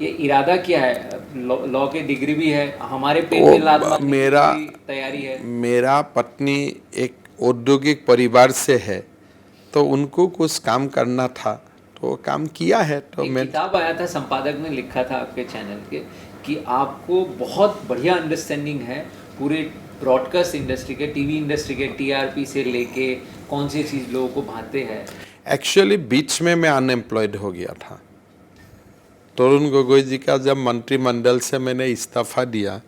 Speaker 1: ये इरादा क्या है? लॉ के डिग्री भी है, हमारे पेट में लात मारने की तैयारी है।
Speaker 2: मेरा पत्नी एक औद्योगिक परिवार से है, तो उनको कुछ काम करना था तो काम किया है। तो
Speaker 1: मैं किताब आया था, संपादक ने लिखा था आपके चैनल के कि आपको बहुत बढ़िया अंडरस्टैंडिंग है पूरे ब्रॉडकास्ट इंडस्ट्री के, टीवी इंडस्ट्री के, टीआरपी से लेके कौन सी चीज़ लोगों को भाते हैं।
Speaker 2: एक्चुअली बीच में मैं अनएम्प्लॉयड हो गया था। तरुण गोगोई जी का जब मंत्रिमंडल से मैंने इस्तीफा दिया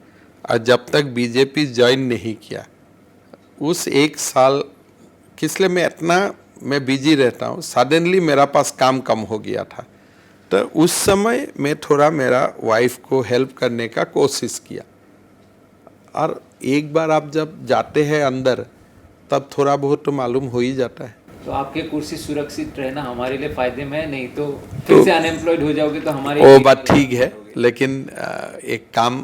Speaker 2: और जब तक बीजेपी ज्वाइन नहीं किया, उस 1 साल इसलिए मैं बिजी रहता हूँ। सडनली मेरा पास काम कम हो गया था, तो उस समय मैं थोड़ा मेरा वाइफ को हेल्प करने का कोशिश किया। और एक बार आप जब जाते हैं अंदर, तब थोड़ा बहुत तो मालूम हो ही जाता है।
Speaker 1: तो आपके कुर्सी सुरक्षित रहना हमारे लिए फायदे में है, नहीं तो फिर से अनएम्प्लॉयड हो जाओगे तो हमारी
Speaker 2: वो बात ठीक है, लेकिन एक काम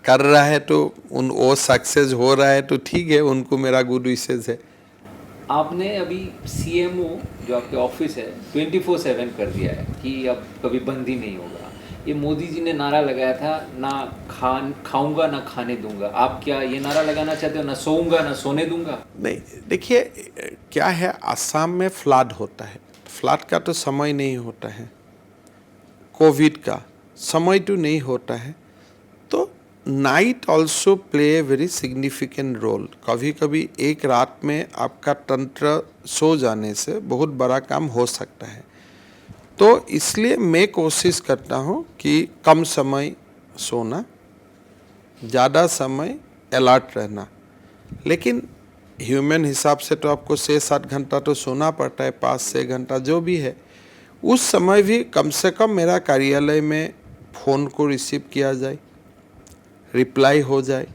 Speaker 2: कर रहा है तो वो सक्सेस हो रहा है तो ठीक है, उनको मेरा गुड विशेस है।
Speaker 1: आपने अभी सीएमओ जो आपके ऑफिस है 24/7 कर दिया है कि अब कभी बंद ही नहीं होगा। ये मोदी जी ने नारा लगाया था, ना खाऊंगा ना खाने दूंगा। आप क्या ये नारा लगाना चाहते हो, ना सोऊंगा ना सोने दूंगा?
Speaker 2: नहीं, देखिए क्या है, असम में फ्लड होता है, फ्लड का तो समय नहीं होता है। कोविड का समय तो नहीं होता है, तो night also play a very significant role. कभी कभी एक रात में आपका तंत्र सो जाने से बहुत बड़ा काम हो सकता है। तो इसलिए मैं कोशिश करता हूँ कि कम समय सोना, ज़्यादा समय अलर्ट रहना। लेकिन ह्यूमन हिसाब से तो आपको 6-7 घंटा तो सोना पड़ता है, 5-6 घंटा जो भी है। उस समय भी कम से कम मेरा कार्यालय में फ़ोन को रिसीव किया जाए, रिप्लाई हो जाए,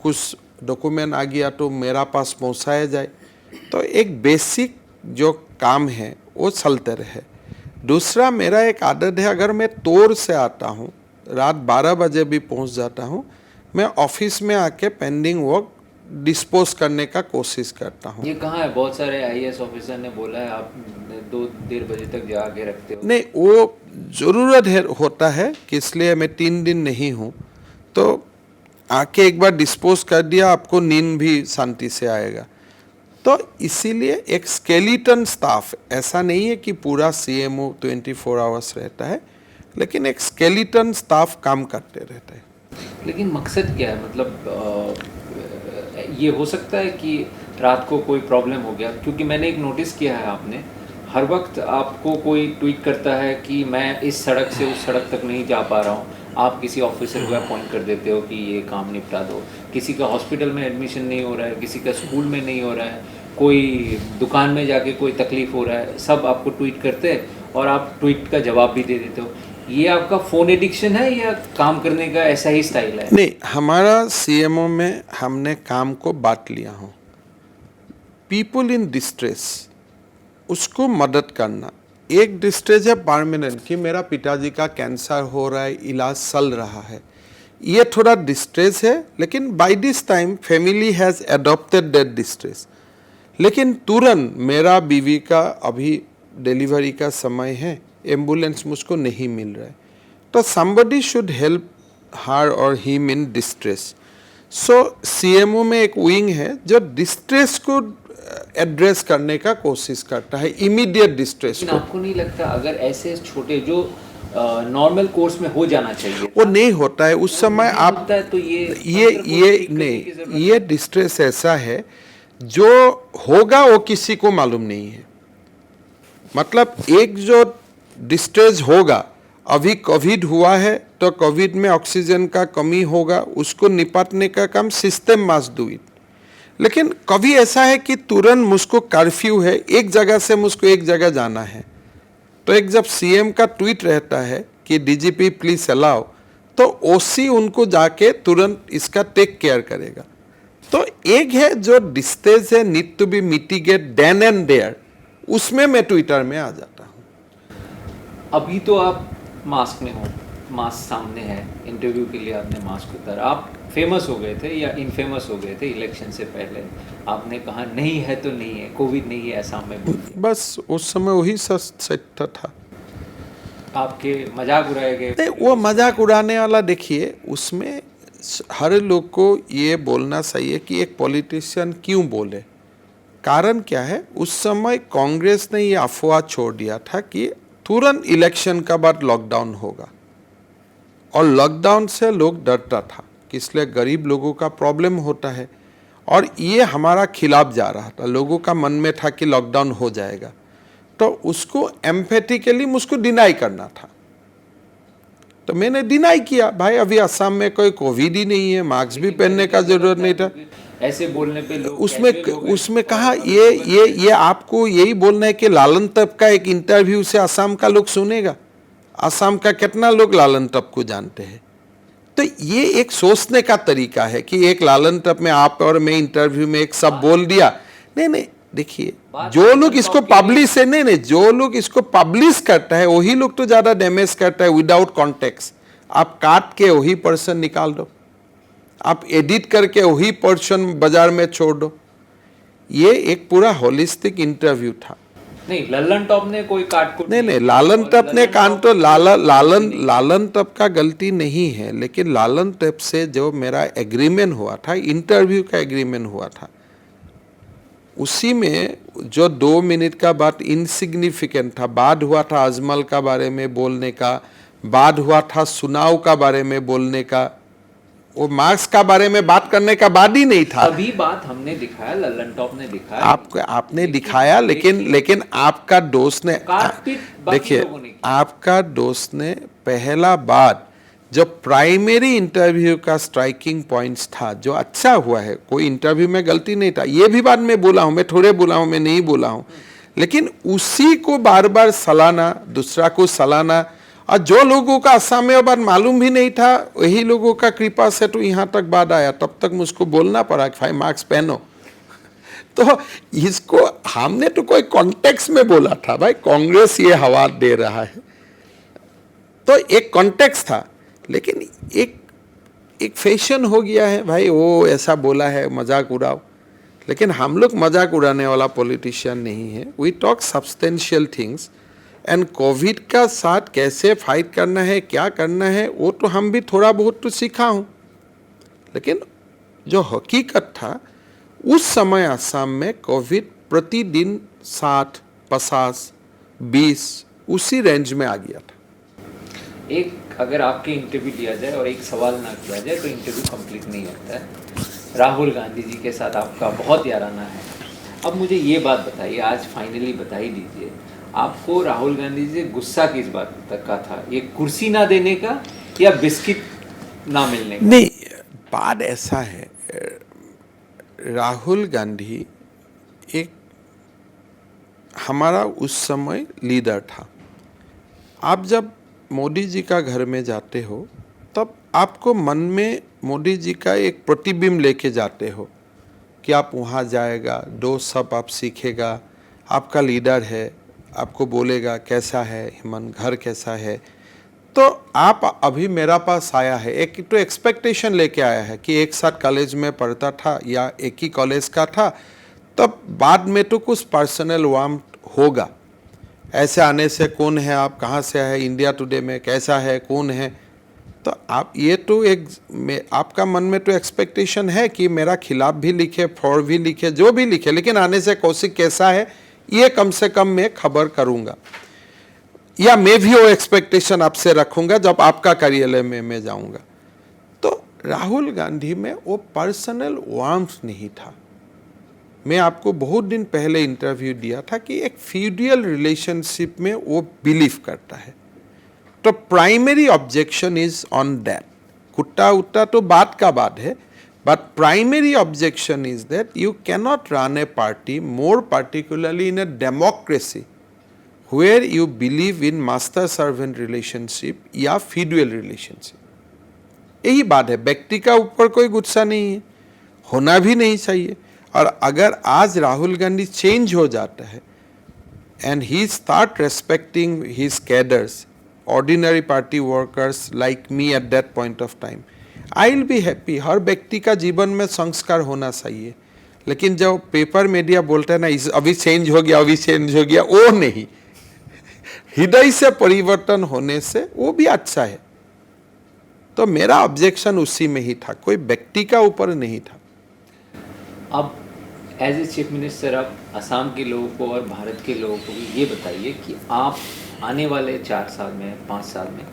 Speaker 2: कुछ डॉक्यूमेंट आ गया तो मेरा पास पहुंचाया जाए। तो एक बेसिक जो काम है वो चलते रहे। दूसरा मेरा एक आदत है, अगर मैं तोड़ से आता हूँ, रात 12 बजे भी पहुँच जाता हूँ, मैं ऑफिस में आके पेंडिंग वर्क डिस्पोज करने का कोशिश करता हूँ।
Speaker 1: ये कहाँ है? बहुत सारे आईएएस ऑफिसर ने बोला है आप 2-1 बजे तक जाके रखते हो।
Speaker 2: नहीं, वो ज़रूरत है, होता है कि इसलिए मैं 3 दिन नहीं हूँ, तो आके एक बार डिस्पोज कर दिया, आपको नींद भी शांति से आएगा। तो इसीलिए एक स्केलेटन स्टाफ, ऐसा नहीं है कि पूरा सीएमओ 24 आवर्स रहता है, लेकिन एक स्केलेटन स्टाफ काम करते रहता है।
Speaker 1: लेकिन मकसद क्या है? मतलब ये हो सकता है कि रात को कोई प्रॉब्लम हो गया, क्योंकि मैंने एक नोटिस किया है, आपने हर वक्त आपको कोई ट्वीट करता है कि मैं इस सड़क से उस सड़क तक नहीं जा पा रहा हूँ, आप किसी ऑफिसर को अपॉइंट कर देते हो कि ये काम निपटा दो। किसी का हॉस्पिटल में एडमिशन नहीं हो रहा है, किसी का स्कूल में नहीं हो रहा है, कोई दुकान में जाके कोई तकलीफ़ हो रहा है, सब आपको ट्वीट करते हैं और आप ट्वीट का जवाब भी दे देते हो। ये आपका फ़ोन एडिक्शन है या काम करने का ऐसा ही स्टाइल है?
Speaker 2: नहीं, हमारा सीएमओ में हमने काम को बांट लिया हो। पीपल इन डिस्ट्रेस, उसको मदद करना। एक डिस्ट्रेस है परमानेंट कि मेरा पिताजी का कैंसर हो रहा है, इलाज चल रहा है, ये थोड़ा डिस्ट्रेस है, लेकिन by this time family has adopted that distress. लेकिन तुरंत मेरा बीवी का अभी डिलीवरी का समय है, एम्बुलेंस मुझको नहीं मिल रहा है, तो somebody should help her or him in distress. So CMO में एक विंग है जो डिस्ट्रेस को एड्रेस करने का कोशिश करता है, इमीडिएट डिस्ट्रेस
Speaker 1: लेकिन
Speaker 2: को।
Speaker 1: आपको नहीं लगता अगर ऐसे छोटे जो नॉर्मल कोर्स में हो जाना चाहिए
Speaker 2: वो नहीं होता है उस समय। आप
Speaker 1: होता है तो ये
Speaker 2: नहीं, ये डिस्ट्रेस ऐसा है जो होगा वो किसी को मालूम नहीं है। मतलब एक जो डिस्ट्रेस होगा, अभी कोविड हुआ है तो कोविड में ऑक्सीजन का कमी होगा, उसको निपटने का काम सिस्टम मस्ट डू इट। लेकिन कभी ऐसा है कि तुरंत मुझको कर्फ्यू है, एक जगह से मुझको एक जगह जाना है, तो एक जब सीएम का ट्वीट रहता है कि डीजीपी प्लीज अलाउ, तो ओसी उनको जाके तुरंत इसका टेक केयर करेगा। तो एक है जो डिस्टेंस है, need to be mitigate then and there, उसमें मैं ट्विटर में आ जाता हूँ।
Speaker 1: अभी तो आप मास्क में हो, मास्क सामने है, इंटरव्यू के लिए आपने मास्क उतारा, आप फेमस हो गए थे या इनफेमस हो गए थे इलेक्शन से पहले? आपने कहा नहीं है तो नहीं है, कोविड नहीं है ऐसा में बोल दिया।
Speaker 2: बस उस समय वही सत्य था।
Speaker 1: आपके मजाक उड़ाए गए?
Speaker 2: नहीं, वो मजाक उड़ाने वाला, देखिए उसमें हर लोग को ये बोलना चाहिए कि एक पॉलिटिशियन क्यों बोले, कारण क्या है। उस समय कांग्रेस ने ये अफवाह छोड़ दिया था कि तुरंत इलेक्शन का बाद लॉकडाउन होगा, और लॉकडाउन से लोग डरता था कि इसलिए गरीब लोगों का प्रॉब्लम होता है, और ये हमारा खिलाफ जा रहा था। लोगों का मन में था कि लॉकडाउन हो जाएगा, तो उसको एम्फेटिकली मुझको डिनाई करना था, तो मैंने डिनाई किया। भाई अभी असम में कोई कोविड ही नहीं है, मास्क भी पहनने का जरूरत नहीं था।
Speaker 1: ऐसे बोलने पे लोग
Speaker 2: उसमें कहा ये आपको यही बोलना है कि लालन तब का एक इंटरव्यू से असम का लोग सुनेगा? असम का कितना लोग लालन तब को जानते हैं? तो ये एक सोचने का तरीका है कि एक लालन तब में आप और मैं इंटरव्यू में एक सब बोल दिया। नहीं, देखिए जो लोग इसको पब्लिश है, नहीं, जो लोग इसको पब्लिश करता है वही लोग तो ज्यादा डैमेज करता है विदाउट कॉन्टेक्स्ट। आप काट के वही पर्सन निकाल दो, आप एडिट करके वही पर्सन बाजार में छोड़ दो। ये एक पूरा होलिस्टिक इंटरव्यू था।
Speaker 1: नहीं, लल्लन टॉप ने कोई काट को
Speaker 2: नहीं, लालन टॉप ने कान तो लालन टॉप का गलती नहीं है, लेकिन लालन टॉप से जो मेरा एग्रीमेंट हुआ था, इंटरव्यू का एग्रीमेंट हुआ था, उसी में जो 2 मिनट का बात इनसिग्निफिकेंट था, बाद हुआ था अजमल का बारे में बोलने का, बाद हुआ था सुनाव का बारे में बोलने का, वो मार्क्स का बारे में बात करने का बाद ही नहीं था।
Speaker 1: अभी बात हमने दिखाया, लल्लन टॉप ने दिखाया,
Speaker 2: आपने दिखाया, लेकिन आपका दोस्त ने,
Speaker 1: काटपीट बाकी
Speaker 2: देखिए,
Speaker 1: लोगों ने की।
Speaker 2: आपका दोस्त ने पहला बात जो प्राइमरी इंटरव्यू का स्ट्राइकिंग पॉइंट्स था, जो अच्छा हुआ है, कोई इंटरव्यू में गलती नहीं था, ये भी बात मैं बोला हूं, मैं थोड़े बोला हूं, मैं नहीं बोला हूं, लेकिन उसी को बार बार सलाना, दूसरा को सलाना, और जो लोगों का असम में बात मालूम भी नहीं था, वही लोगों का कृपा से तो यहाँ तक बात आया, तब तक मुझको बोलना पड़ा कि 5 मार्क्स पहनो। तो इसको हमने तो कोई कॉन्टेक्स्ट में बोला था, भाई कांग्रेस ये हवा दे रहा है, तो एक कॉन्टेक्स्ट था, लेकिन एक फैशन हो गया है, भाई वो ऐसा बोला है मजाक उड़ाओ। लेकिन हम लोग मजाक उड़ाने वाला पॉलिटिशियन नहीं है, we talk substantial things, and COVID का साथ कैसे फाइट करना है, क्या करना है, वो तो हम भी थोड़ा बहुत तो सीखा हूँ, लेकिन जो हकीकत था उस समय असम में कोविड प्रतिदिन 60, 50, 20 उसी रेंज में आ गया था।
Speaker 1: एक अगर आपके इंटरव्यू लिया जाए और एक सवाल ना किया जाए तो इंटरव्यू कंप्लीट नहीं होता है। राहुल गांधी जी के साथ आपका बहुत याराना है। अब मुझे ये बात बताइए, आज फाइनली बता ही दीजिए, आपको राहुल गांधी जी से गुस्सा किस बात तक का था? ये कुर्सी ना देने का या बिस्किट ना मिलने का?
Speaker 2: नहीं, बात ऐसा है, राहुल गांधी एक हमारा उस समय लीडर था। आप जब मोदी जी का घर में जाते हो तब आपको मन में मोदी जी का एक प्रतिबिंब लेके जाते हो कि आप वहाँ जाएगा, दो सब आप सीखेगा, आपका लीडर है, आपको बोलेगा कैसा है हेमंत, घर कैसा है। तो आप अभी मेरा पास आया है, एक तो एक्सपेक्टेशन लेके आया है कि एक साथ कॉलेज में पढ़ता था या एक ही कॉलेज का था, तब बाद में तो कुछ पर्सनल वार्म होगा। ऐसे आने से कौन है आप, कहाँ से है, इंडिया टुडे में कैसा है, कौन है, तो आप ये तो आपका मन में तो एक्सपेक्टेशन है कि मेरा खिलाफ भी लिखे, फॉर भी लिखे, जो भी लिखे, लेकिन आने से कौशिक कैसा है ये कम से कम मैं खबर करूँगा, या मैं भी वो एक्सपेक्टेशन आपसे रखूँगा जब आपका कार्यालय में मैं जाऊँगा। तो राहुल गांधी में वो पर्सनल वार्मथ नहीं था। मैं आपको बहुत दिन पहले इंटरव्यू दिया था कि एक फ्यूडियल रिलेशनशिप में वो बिलीव करता है। तो primary objection is on that. कुत्ता उत्ता तो बात का बात है, but primary objection is that you can not run a party, more particularly in a democracy where you believe in master servant relationship या फ्यूडियल रिलेशनशिप। यही बात है, व्यक्ति का ऊपर कोई गुस्सा नहीं है, होना भी नहीं चाहिए। और अगर आज राहुल गांधी चेंज हो जाता है and he start respecting his cadres, ordinary party workers like me at that point of time, I will be happy. हर व्यक्ति का जीवन में संस्कार होना चाहिए, लेकिन जब पेपर मीडिया बोलता है ना अभी चेंज हो गया, अभी चेंज हो गया, वो नहीं। हृदय से परिवर्तन होने से वो भी अच्छा है। तो मेरा ऑब्जेक्शन उसी में ही था, कोई व्यक्ति का ऊपर नहीं था।
Speaker 1: अब एज ए चीफ मिनिस्टर आप असम के लोगों को और भारत के लोगों को भी ये बताइए कि आप आने वाले 4 साल में, 5 साल में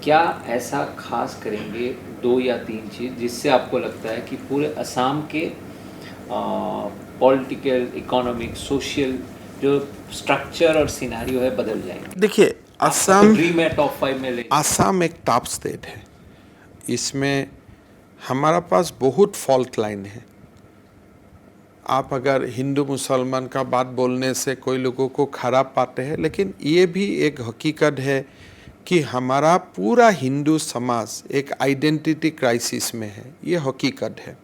Speaker 1: क्या ऐसा खास करेंगे, 2 या 3 चीज़ जिससे आपको लगता है कि पूरे असम के पॉलिटिकल, इकोनॉमिक, सोशल जो स्ट्रक्चर और सिनेरियो है बदल जाएंगे?
Speaker 2: देखिए, असम
Speaker 1: ड्रीम है टॉप 5 में ले।
Speaker 2: असम एक टॉप स्टेट है, इसमें हमारा पास बहुत फॉल्ट लाइन है। आप अगर हिंदू मुसलमान का बात बोलने से कोई लोगों को खराब पाते हैं, लेकिन ये भी एक हकीकत है कि हमारा पूरा हिंदू समाज एक आइडेंटिटी क्राइसिस में है, ये हकीकत है।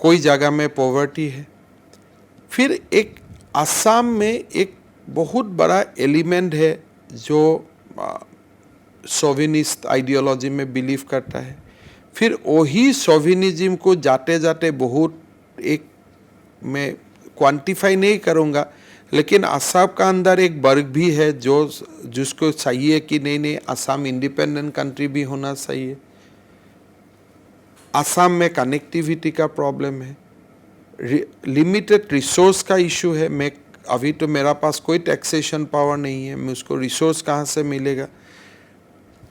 Speaker 2: कोई जगह में पॉवर्टी है। फिर एक असम में एक बहुत बड़ा एलिमेंट है जो सोविनिस्ट आइडियोलॉजी में बिलीव करता है। फिर वही सोविनिज्म को जाते जाते बहुत एक, मैं क्वांटिफाई नहीं करूँगा, लेकिन असम का अंदर एक वर्ग भी है जो जिसको चाहिए कि नहीं असम इंडिपेंडेंट कंट्री भी होना चाहिए। असम में कनेक्टिविटी का प्रॉब्लम है। लिमिटेड रिसोर्स का इशू है। मैं अभी तो मेरा पास कोई टैक्सेशन पावर नहीं है, मैं उसको रिसोर्स कहाँ से मिलेगा,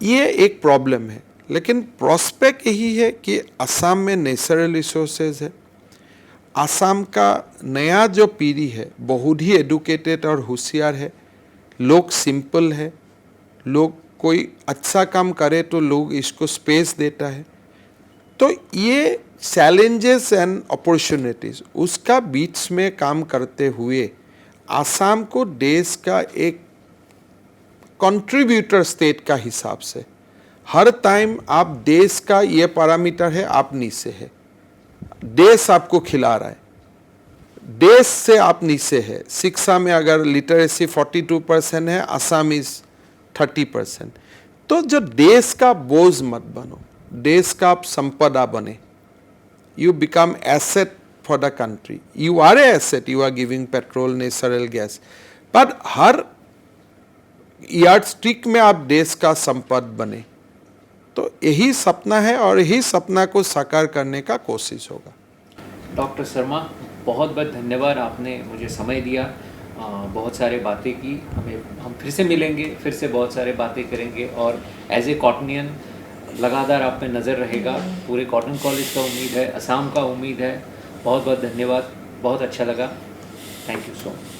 Speaker 2: ये एक प्रॉब्लम है। लेकिन प्रॉस्पेक्ट यही है कि असम में नेचुरल रिसोर्सेज है। असम का नया जो पीढ़ी है बहुत ही एडुकेटेड और होशियार है, लोग सिंपल है, लोग कोई अच्छा काम करे तो लोग इसको स्पेस देता है। तो ये चैलेंजेस एंड अपॉर्चुनिटीज उसका बीच में काम करते हुए आसाम को देश का एक कंट्रीब्यूटर स्टेट का हिसाब से हर टाइम आप देश का ये पैरामीटर है, आप नीचे है, देश आपको खिला रहा है, देश से आप नीचे है। शिक्षा में अगर लिटरेसी 42% है, आसाम इज 30%। तो जो देश का बोझ मत बनो, देश का आप संपदा बने। You become asset for the country, you are a asset, you are giving petrol, natural gas, पर हर यार्डस्टिक में आप देश का संपद बने। तो यही सपना है और यही सपना को साकार करने का कोशिश होगा।
Speaker 1: डॉक्टर शर्मा, बहुत बहुत धन्यवाद, आपने मुझे समय दिया, बहुत सारे बातें की। हम फिर से मिलेंगे, फिर से बहुत सारे बातें करेंगे, और एज ए कॉटनियन लगातार आप पे नज़र रहेगा। पूरे कॉटन कॉलेज का उम्मीद है, असम का उम्मीद है। बहुत बहुत धन्यवाद, बहुत अच्छा लगा। Thank you so much.